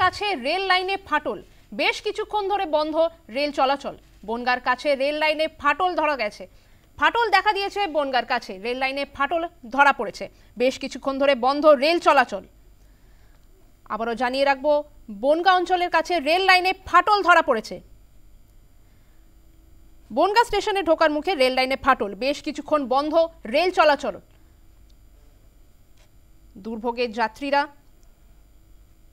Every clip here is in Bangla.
কাছে রেল লাইনে ফাটল, বেশ কিছুক্ষণ ধরে বন্ধ রেল চলাচল। বনগাঁর কাছে রেল লাইনে ফাটল ধরা গেছে, ফাটল দেখা দিয়েছে বনগাঁর কাছে রেল লাইনে ফাটল ধরা পড়েছে, বেশ কিছুক্ষণ ধরে বন্ধ রেল চলাচল। আবারও জানিয়ে রাখবো, বনগাঁ অঞ্চলের কাছে রেল লাইনে ফাটল ধরা পড়েছে। বনগাঁ স্টেশনে ঢোকার মুখে রেল লাইনে ফাটল, বেশ কিছুক্ষণ বন্ধ রেল চলাচল। দুর্ভোগের যাত্রীরা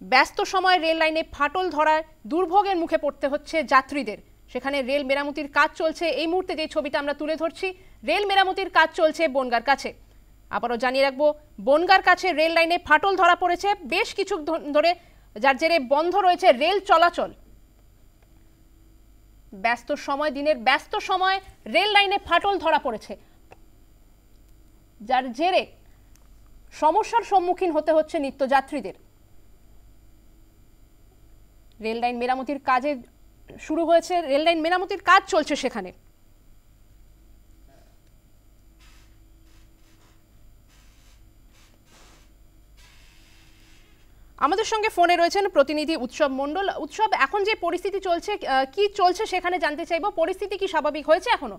ব্যস্ত সময় রেল লাইনে ফাটল ধরায় দুর্ভোগের মুখে পড়তে হচ্ছে যাত্রীদের। সেখানে রেল মেরামতির কাজ চলছে। এই মুহূর্তে যে ছবিটা আমরা তুলে ধরছি, রেল মেরামতির কাজ চলছে বনগাঁর কাছে। আবারও জানিয়ে রাখবো, বনগাঁর কাছে রেল লাইনে ফাটল ধরা পড়েছে, বেশ কিছু ধরে, যার জেরে বন্ধ রয়েছে রেল চলাচল। ব্যস্ত সময়, দিনের ব্যস্ত সময় রেল লাইনে ফাটল ধরা পড়েছে, যার জেরে সমস্যার সম্মুখীন হতে হচ্ছে নিত্যযাত্রীদের। রেল লাইন মেরামতির কাজে শুরু হয়েছে, রেল লাইন মেরামতির কাজ চলছে সেখানে। আমাদের সঙ্গে ফোনে রয়েছেন প্রতিনিধি উৎসব মণ্ডল। উৎসব, এখন যে পরিস্থিতি চলছে, কি চলছে সেখানে জানতে চাইবো। পরিস্থিতি কি স্বাভাবিক হয়েছে এখনো?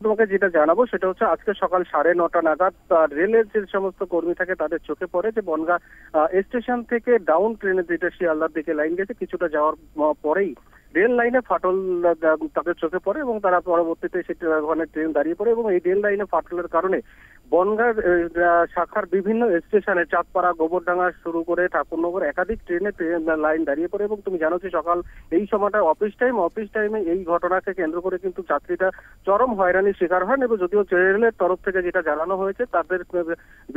তোমাকে যেটা জানাবো সেটা হচ্ছে, আজকে সকাল 9:30 নাগাদ রেলের যে সমস্ত কর্মী থাকে তাদের চোখে পড়ে যে বনগাঁ স্টেশন থেকে ডাউন ট্রেনে যেটা শিয়ালদার দিকে লাইন গেছে, কিছুটা যাওয়ার পরেই রেল লাইনে ফাটল তাদের চোখে পড়ে এবং তারা পরবর্তীতে সেটা ওখানে ট্রেন দাঁড়িয়ে পড়ে এবং এই রেল লাইনে ফাটলের কারণে বনগাঁ শাখার বিভিন্ন স্টেশনে চাঁদপাড়া, গোবরডাঙ্গা শুরু করে ঠাকুরনগর একাধিক ট্রেন লাইন দাঁড়িয়ে পড়ে। এবং তুমি জানো যে সকাল এই সময়টা অফিস টাইমে এই ঘটনাকে কেন্দ্র করে কিন্তু যাত্রীরা চরম হয়রানির শিকার হন। এবং যদিও রেলের তরফ থেকে যেটা জানানো হয়েছে, তাদের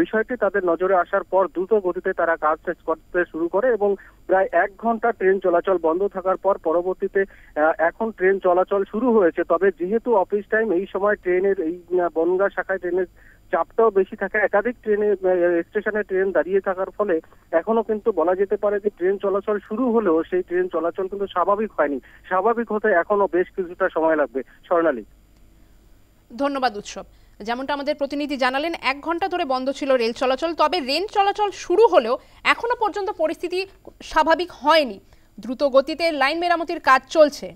বিষয়টি তাদের নজরে আসার পর দ্রুত গতিতে তারা কাজ শেষ করতে শুরু করে এবং প্রায় 1 ঘন্টা ট্রেন চলাচল বন্ধ থাকার পর পরবর্তীতে এখন ট্রেন চলাচল শুরু হয়েছে। তবে যেহেতু অফিস টাইম, এই সময় ট্রেনের এই বনগাঁ শাখায় ট্রেনের চাপটাও বেশি থাকে, একাধিক স্টেশনে ট্রেন দাঁড়িয়ে থাকার ফলে এখনো কিন্তু বলা যেতে পারে যে ট্রেন চলাচল শুরু হলেও সেই ট্রেন চলাচল কিন্তু স্বাভাবিক হয়নি। স্বাভাবিক হতে এখনো বেশ কিছুটা সময় লাগবে। স্বর্ণালী, ধন্যবাদ উৎসব। যেমনটা আমাদের প্রতিনিধি জানালেন, 1 ঘন্টা ধরে বন্ধ ছিল রেল চলাচল। তবে রেল চলাচল শুরু হলেও এখনো পর্যন্ত পরিস্থিতি স্বাভাবিক হয়নি। দ্রুত গতিতে লাইন মেরামতির কাজ চলছে।